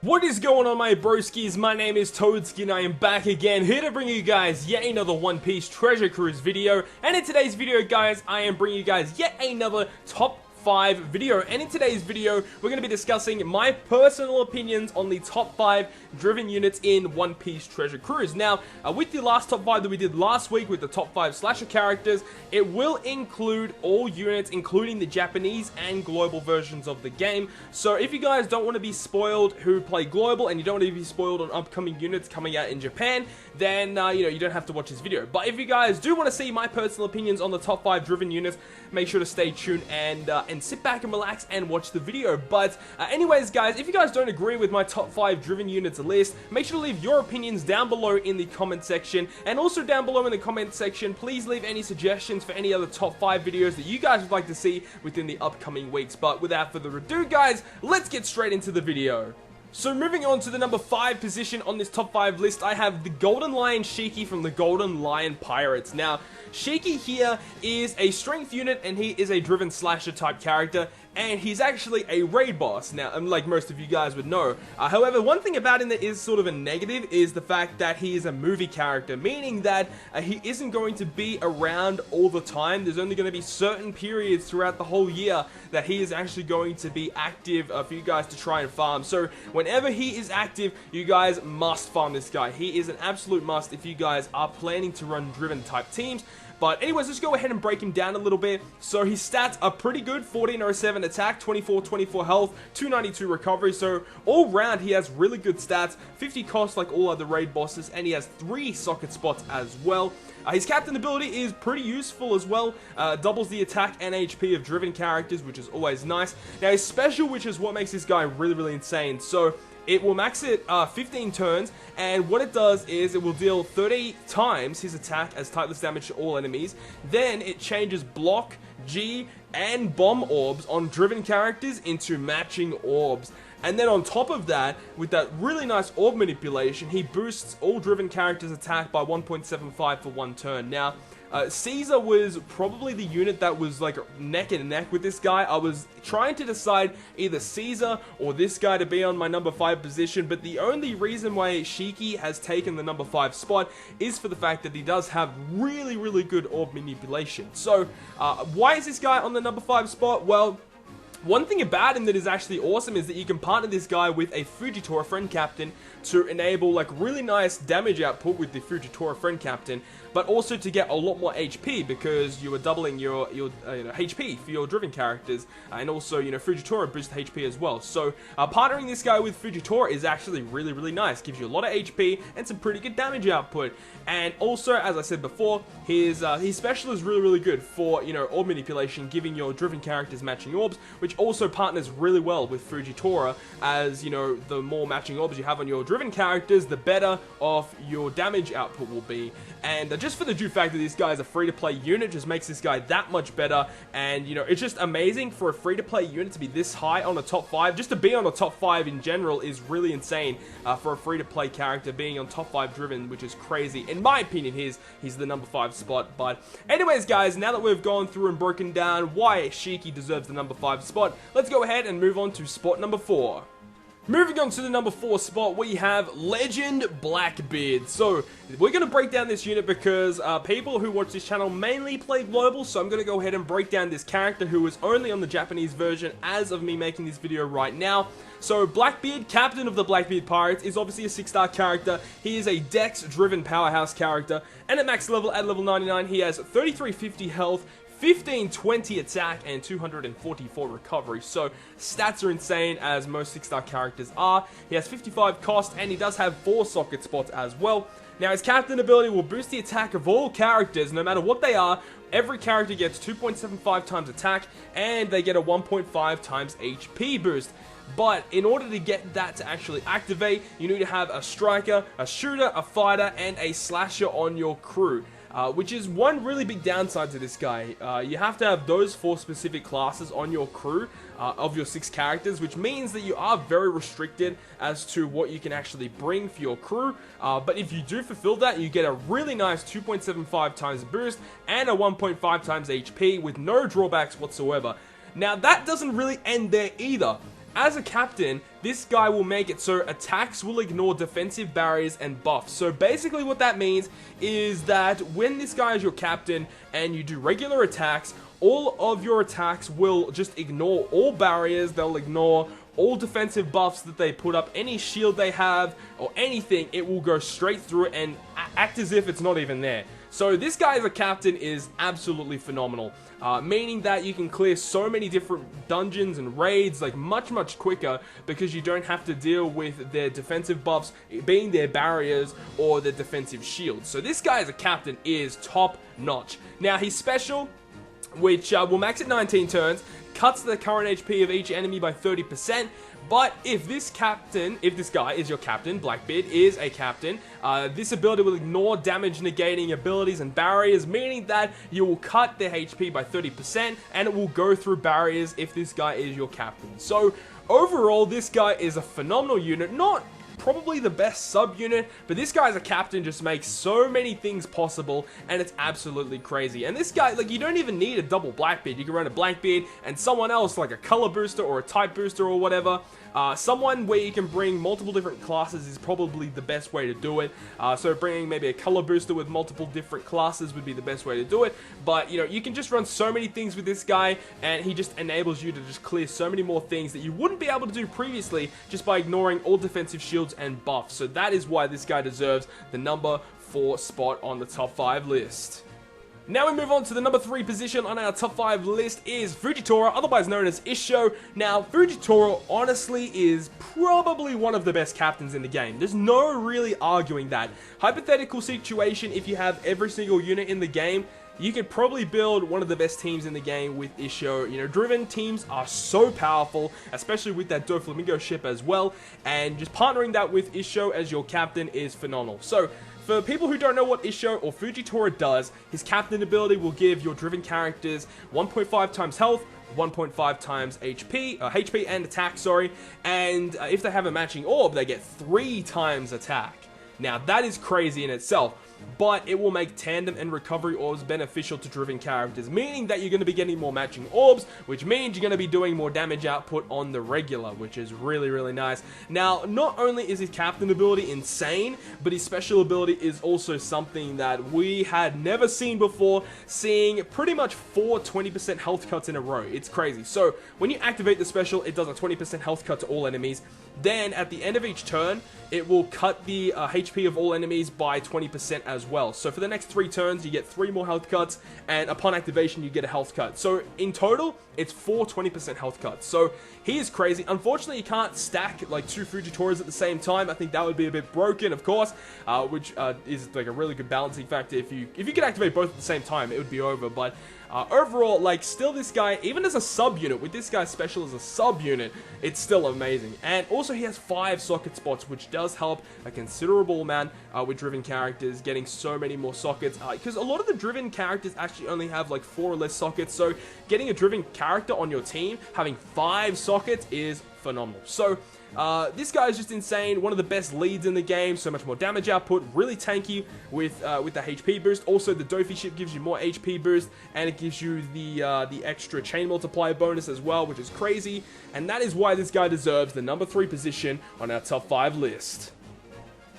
What is going on, my broskies? My name is Toadski and I am back again, here to bring you guys yet another One Piece Treasure Cruise video. And in today's video, guys, I am bringing you guys yet another top 5 video, and in today's video we're going to be discussing my personal opinions on the top 5 driven units in One Piece Treasure Cruise. Now, with the last top 5 that we did last week with the top 5 slasher characters, it will include all units, including the Japanese and global versions of the game. So if you guys don't want to be spoiled who play global, and you don't want to be spoiled on upcoming units coming out in Japan, then you don't have to watch this video. But if you guys do want to see my personal opinions on the top 5 driven units, make sure to stay tuned and sit back and relax and watch the video. But anyways, guys, if you guys don't agree with my top 5 driven units list, make sure to leave your opinions down below in the comment section. And also down below in the comment section, please leave any suggestions for any other top 5 videos that you guys would like to see within the upcoming weeks. But without further ado, guys, let's get straight into the video. So moving on to the number 5 position on this top 5 list, I have the Golden Lion Shiki from the Golden Lion Pirates. Now, Shiki here is a strength unit, and he is a driven slasher type character, and he's actually a raid boss. Now, like most of you guys would know. However, one thing about him that is sort of a negative is the fact that he is a movie character, meaning that he isn't going to be around all the time. There's only going to be certain periods throughout the whole year that he is actually going to be active for you guys to try and farm. So whenever he is active, you guys must farm this guy. He is an absolute must if you guys are planning to run driven type teams. But anyways, let's go ahead and break him down a little bit. So his stats are pretty good: 1407 attack, 2424 health, 292 recovery. So all round he has really good stats, 50 cost like all other raid bosses, and he has 3 socket spots as well. His captain ability is pretty useful as well, doubles the attack and HP of driven characters, which is always nice. Now his special, which is what makes this guy really insane. So it will max it 15 turns, and what it does is it will deal 30 times his attack as typeless damage to all enemies. Then it changes block, G, and bomb orbs on driven characters into matching orbs. And then on top of that, with that really nice orb manipulation, he boosts all driven characters' attack by 1.75 for 1 turn. Now, Caesar was probably the unit that was like neck and neck with this guy. I was trying to decide either Caesar or this guy to be on my number 5 position, but the only reason why Shiki has taken the number 5 spot is for the fact that he does have really good orb manipulation. So, why is this guy on the number 5 spot? Well, one thing about him that is actually awesome is that you can partner this guy with a Fujitora friend captain to enable like really nice damage output with the Fujitora friend captain, but also to get a lot more HP because you are doubling your HP for your driven characters, and also Fujitora boosts HP as well. So partnering this guy with Fujitora is actually really nice. Gives you a lot of HP and some pretty good damage output. And also, as I said before, his special is really good for orb manipulation, giving your driven characters matching orbs, which also partners really well with Fujitora, as the more matching orbs you have on your driven characters, the better off your damage output will be. And just for the due fact that this guy is a free-to-play unit just makes this guy that much better. And it's just amazing for a free-to-play unit to be this high on the top 5. Just to be on the top 5 in general is really insane for a free-to-play character being on top 5 driven, which is crazy. In my opinion, he's the number 5 spot. But anyways, guys, now that we've gone through and broken down why Shiki deserves the number 5 spot, let's go ahead and move on to spot number 4. Moving on to the number 4 spot, we have Legend Blackbeard. So, we're going to break down this unit because people who watch this channel mainly play global, so I'm going to go ahead and break down this character who is only on the Japanese version as of me making this video right now. So, Blackbeard, captain of the Blackbeard Pirates, is obviously a 6-star character. He is a dex-driven powerhouse character, and at max level, at level 99, he has 3350 health, 1520 attack, and 244 recovery. So stats are insane, as most 6-star characters are. He has 55 cost, and he does have 4 socket spots as well. Now his captain ability will boost the attack of all characters, no matter what they are. Every character gets 2.75 times attack, and they get a 1.5 times HP boost. But in order to get that to actually activate, you need to have a striker, a shooter, a fighter, and a slasher on your crew. Which is one really big downside to this guy. You have to have those 4 specific classes on your crew of your 6 characters, which means that you are very restricted as to what you can actually bring for your crew. But if you do fulfill that, you get a really nice 2.75 times boost and a 1.5 times HP with no drawbacks whatsoever. Now that doesn't really end there either. as a captain, this guy will make it so attacks will ignore defensive barriers and buffs. So basically what that means is that when this guy is your captain and you do regular attacks, all of your attacks will just ignore all barriers, they'll ignore all defensive buffs that they put up, any shield they have, or anything, it will go straight through it and act as if it's not even there. So this guy as a captain is absolutely phenomenal, meaning that you can clear so many different dungeons and raids like much quicker because you don't have to deal with their defensive buffs being their barriers or their defensive shields. So this guy as a captain is top notch. Now his special, which will max at 19 turns, cuts the current HP of each enemy by 30%, but if this guy is your captain, Blackbeard is a captain, this ability will ignore damage negating abilities and barriers, meaning that you will cut their HP by 30%, and it will go through barriers if this guy is your captain. So overall, this guy is a phenomenal unit, not probably the best sub-unit, but this guy as a captain just makes so many things possible, and it's absolutely crazy. And this guy, like, you don't even need a double Blackbeard. You can run a Blackbeard and someone else, like a color booster or a type booster or whatever. Someone where you can bring multiple different classes is probably the best way to do it. So bringing maybe a color booster with multiple different classes would be the best way to do it. But, you know, you can just run so many things with this guy, and he just enables you to just clear so many more things that you wouldn't be able to do previously just by ignoring all defensive shields and buffs. So that is why this guy deserves the number 4 spot on the top 5 list. Now we move on to the number 3 position on our top 5 list is Fujitora, otherwise known as Isho. Now, Fujitora honestly is probably one of the best captains in the game. There's no really arguing that. Hypothetical situation, if you have every single unit in the game, you could probably build one of the best teams in the game with Isho. You know, driven teams are so powerful, especially with that Doflamingo ship as well, and just partnering that with Isho as your captain is phenomenal. So, for people who don't know what Isho or Fujitora does, his captain ability will give your driven characters 1.5 times health, 1.5 times HP and attack, sorry, and if they have a matching orb, they get 3 times attack. Now, that is crazy in itself, but it will make tandem and recovery orbs beneficial to driven characters, meaning that you're going to be getting more matching orbs, which means you're going to be doing more damage output on the regular, which is really nice. Now, not only is his captain ability insane, but his special ability is also something that we had never seen before, seeing pretty much 4 20% health cuts in a row. It's crazy. So, when you activate the special, it does a 20% health cut to all enemies. Then, at the end of each turn, it will cut the HP of all enemies by 20% as well. So for the next 3 turns, you get 3 more health cuts, and upon activation, you get a health cut. So in total, it's 4 20% health cuts. So he is crazy. Unfortunately, you can't stack like 2 Fujitoras at the same time. I think that would be a bit broken, of course, which is like a really good balancing factor. If you could activate both at the same time, it would be over. But overall, like, still this guy, even as a sub-unit, with this guy's special as a sub-unit, it's still amazing. And also, he has 5 socket spots, which does help a considerable amount with driven characters, getting so many more sockets. Because a lot of the driven characters actually only have, like, 4 or less sockets, so getting a driven character on your team, having 5 sockets is phenomenal. So, this guy is just insane, one of the best leads in the game, so much more damage output, really tanky with the HP boost. Also, the Dofi ship gives you more HP boost, and it gives you the extra chain multiplier bonus as well, which is crazy, and that is why this guy deserves the number 3 position on our top 5 list.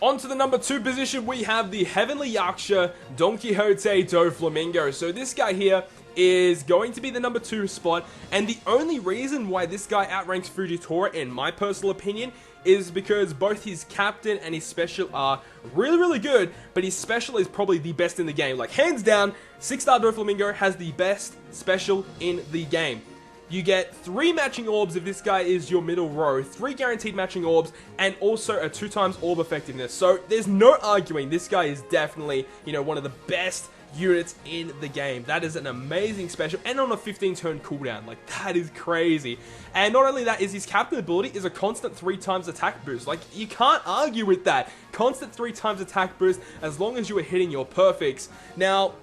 On to the number 2 position, we have the Heavenly Yaksha, Don Quixote Doflamingo. So this guy here is going to be the number 2 spot, and the only reason why this guy outranks Fujitora, in my personal opinion, is because both his captain and his special are really good, but his special is probably the best in the game. Like, hands down, 6-star Doflamingo has the best special in the game. You get 3 matching orbs if this guy is your middle row, 3 guaranteed matching orbs, and also a 2 times orb effectiveness. So there's no arguing, this guy is definitely, you know, one of the best units in the game. That is an amazing special, and on a 15-turn cooldown. Like, that is crazy. And not only that, is his captain ability is a constant 3 times attack boost. Like, you can't argue with that. Constant 3 times attack boost as long as you are hitting your perfects. Now,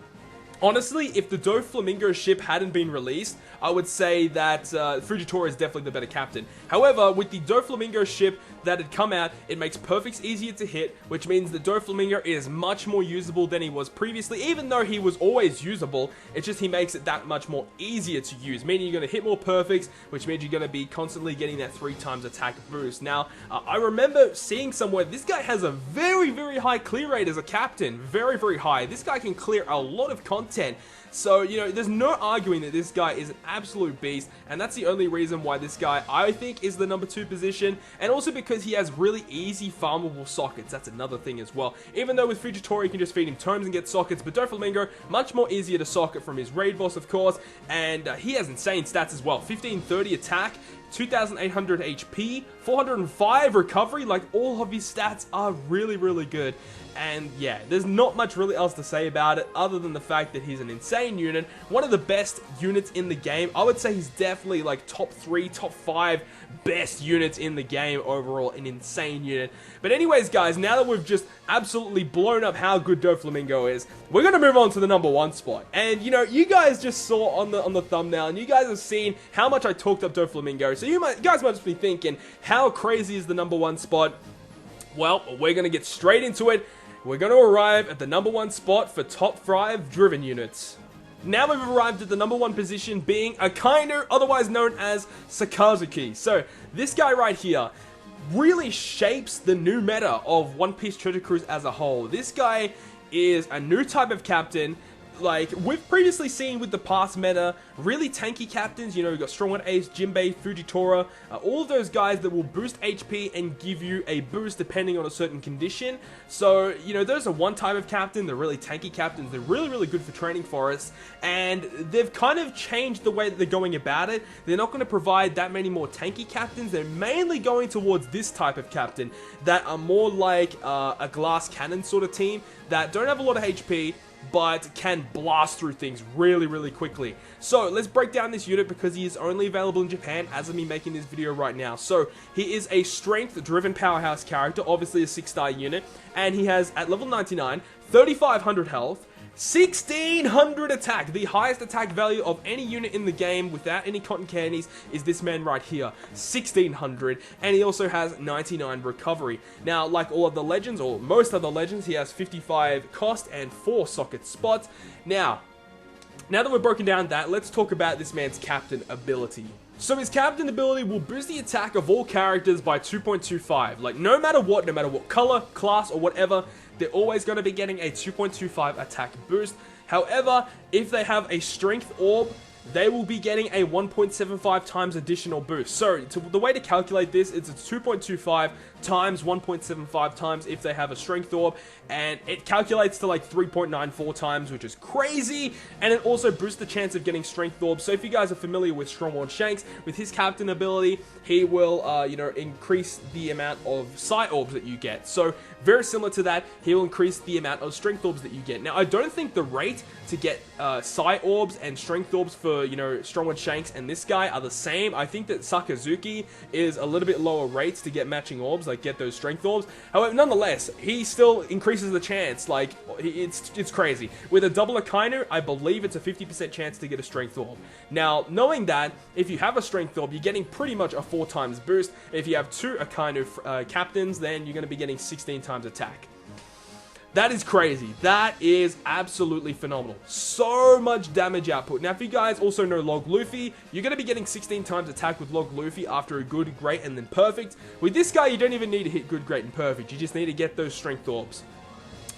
Honestly, if the Doflamingo ship hadn't been released, I would say that Fujitora is definitely the better captain. However, with the Doflamingo ship that had come out, it makes Perfects easier to hit, which means the Doflamingo is much more usable than he was previously, even though he was always usable. It's just he makes it that much more easier to use, meaning you're going to hit more Perfects, which means you're going to be constantly getting that 3 times attack boost. Now, I remember seeing somewhere, this guy has a very, very high clear rate as a captain. Very, very high. This guy can clear a lot of content. So, you know, there's no arguing that this guy is an absolute beast, and that's the only reason why this guy, I think, is the number 2 position, and also because he has really easy farmable sockets. That's another thing as well. Even though with Fujitora, you can just feed him tomes and get sockets, but Doflamingo, much more easier to socket from his raid boss, of course, and he has insane stats as well. 1530 attack, 2,800 HP, 405 recovery. Like, all of his stats are really, really good. And yeah, there's not much really else to say about it other than the fact that he's an insane unit, one of the best units in the game. I would say he's definitely like top 3, top 5 best units in the game overall, an insane unit. But anyways, guys, now that we've just absolutely blown up how good Doflamingo is, we're going to move on to the number 1 spot. And you know, you guys just saw on the thumbnail, and you guys have seen how much I talked up Doflamingo. So you guys might just be thinking, how crazy is the number 1 spot? Well, we're going to get straight into it. We're going to arrive at the number 1 spot for top 5 driven units. Now we've arrived at the number 1 position, being Akainu, otherwise known as Sakazuki. So this guy right here really shapes the new meta of One Piece Treasure Cruise as a whole. This guy is a new type of captain. Like, we've previously seen with the past meta, really tanky captains, you know, we've got Strongman Ace, Jinbei, Fujitora, all of those guys that will boost HP and give you a boost depending on a certain condition. So, you know, those are one type of captain, they're really tanky captains, they're really, really good for training forests, and they've kind of changed the way that they're going about it. They're not going to provide that many more tanky captains, they're mainly going towards this type of captain that are more like a glass cannon sort of team that don't have a lot of HP, but can blast through things really, really quickly. So let's break down this unit because he is only available in Japan as of me making this video right now. So he is a strength-driven powerhouse character, obviously a 6-star unit, and he has, at level 99, 3,500 health, 1,600 attack. The highest attack value of any unit in the game without any cotton candies is this man right here, 1,600, and he also has 99 recovery. Now, like all of the legends, or most of the legends, he has 55 cost and 4 socket spots. Now that we've broken down that, let's talk about this man's captain ability. So his captain ability will boost the attack of all characters by 2.25. Like, no matter what color, class, or whatever, they're always going to be getting a 2.25 attack boost. However, if they have a strength orb, they will be getting a 1.75 times additional boost. So, the way to calculate this is it's 2.25 times 1.75 times if they have a strength orb, and it calculates to like 3.94 times, which is crazy, and it also boosts the chance of getting strength orbs. So if you guys are familiar with Strongman Shanks, with his captain ability, he will, you know, increase the amount of sight orbs that you get. So very similar to that, he will increase the amount of strength orbs that you get. Now, I don't think the rate to get sight orbs and strength orbs for, you know, Strongman Shanks and this guy are the same. I think that Sakazuki is a little bit lower rates to get matching orbs, like get those strength orbs. However, nonetheless, he still increases the chance. Like, it's crazy. With a double Akainu, I believe it's a 50% chance to get a strength orb. Now, knowing that, if you have a strength orb, you're getting pretty much a 4 times boost. If you have 2 Akainu captains, then you're going to be getting 16 times attack. That is crazy. That is absolutely phenomenal. So much damage output. Now, if you guys also know Log Luffy, you're going to be getting 16 times attack with Log Luffy after a good, great, and then perfect. With this guy, you don't even need to hit good, great, and perfect. You just need to get those strength orbs.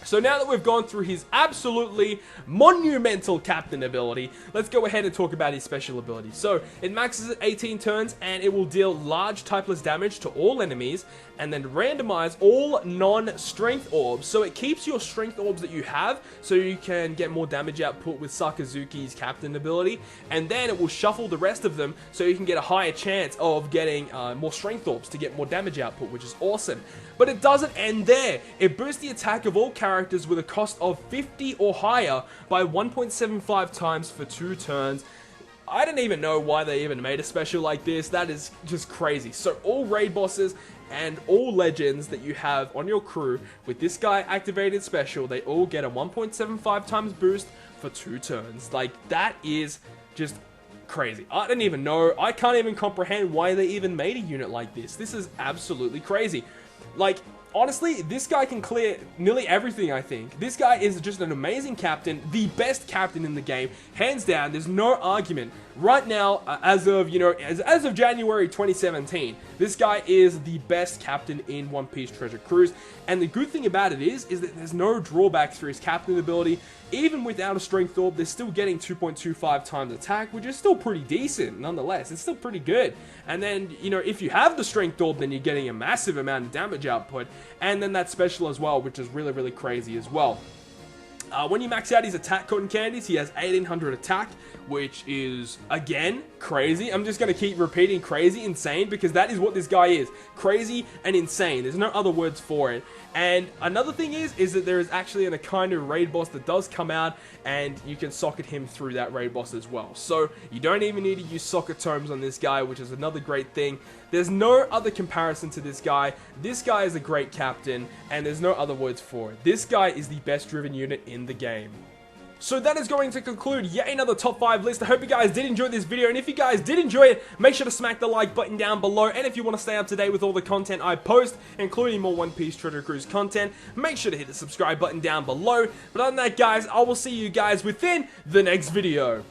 So now that we've gone through his absolutely monumental captain ability, let's go ahead and talk about his special ability. So it maxes at 18 turns, and it will deal large typeless damage to all enemies, and then randomize all non-strength orbs. So it keeps your strength orbs that you have, so you can get more damage output with Sakazuki's captain ability, and then it will shuffle the rest of them, so you can get a higher chance of getting more strength orbs to get more damage output, which is awesome. But it doesn't end there. It boosts the attack of all characters with a cost of 50 or higher by 1.75 times for 2 turns. I don't even know why they even made a special like this. That is just crazy. So all raid bosses and all legends that you have on your crew with this guy activated special, they all get a 1.75 times boost for 2 turns. Like, that is just crazy. I don't even know. I can't even comprehend why they even made a unit like this. This is absolutely crazy. Like, honestly, this guy can clear nearly everything, I think. This guy is just an amazing captain, the best captain in the game, hands down. There's no argument. Right now, as of, as of January 2017, this guy is the best captain in One Piece Treasure Cruise. And the good thing about it is that there's no drawbacks for his captain ability. Even without a strength orb, they're still getting 2.25 times attack, which is still pretty decent, nonetheless. It's still pretty good. And then, if you have the strength orb, then you're getting a massive amount of damage output. And then that special as well, which is really, really crazy as well. When you max out his attack cotton candies, he has 1800 attack, which is, again, crazy. I'm just going to keep repeating crazy, insane, because that is what this guy is. Crazy and insane. There's no other words for it. And another thing is that there is actually an Akainu raid boss that does come out, and you can socket him through that raid boss as well. So you don't even need to use socket tomes on this guy, which is another great thing. There's no other comparison to this guy. This guy is a great captain, and there's no other words for it. This guy is the best driven unit in the game. So that is going to conclude yet another top 5 list. I hope you guys did enjoy this video, and if you guys did enjoy it, make sure to smack the like button down below, and if you want to stay up to date with all the content I post, including more One Piece Treasure Cruise content, make sure to hit the subscribe button down below. But other than that, guys, I will see you guys within the next video.